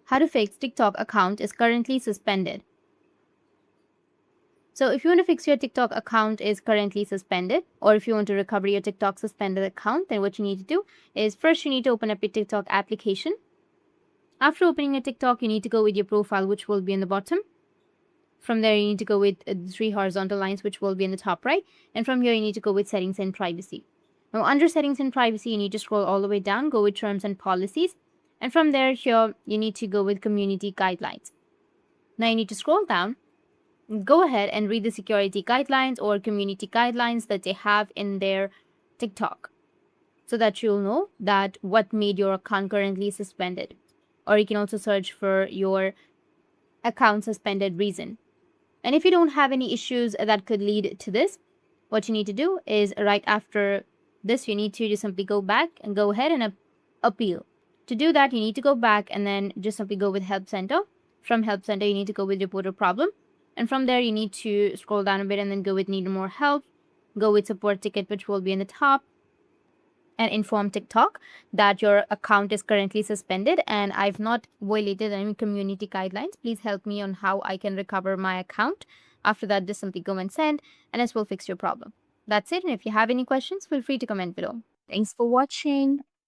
how to fix TikTok account is currently suspended. So if you want to fix your TikTok account is currently suspended, or if you want to recover your TikTok suspended account, then what you need to do is first you need to open up your TikTok application. After opening your TikTok, you need to go with your profile, which will be in the bottom. From there, you need to go with the 3 horizontal lines, which will be in the top right. And from here, you need to go with settings and privacy. Now, under settings and privacy, you need to scroll all the way down, go with terms and policies. And from there, here, you need to go with community guidelines. Now, you need to scroll down, go ahead and read the security guidelines or community guidelines that they have in their TikTok, so that you'll know that what made your account currently suspended. Or you can also search for your account suspended reason. And if you don't have any issues that could lead to this, what you need to do is right after this, you need to just simply go back and go ahead and appeal. To do that, you need to go back and then just simply go with Help Center. From Help Center, you need to go with Report a Problem. And from there, you need to scroll down a bit and then go with Need More Help. Go with Support Ticket, which will be in the top. And inform TikTok that your account is currently suspended and I've not violated any community guidelines. Please help me on how I can recover my account. After that, just simply go and send, and this will fix your problem. That's it. And if you have any questions, feel free to comment below. Thanks for watching.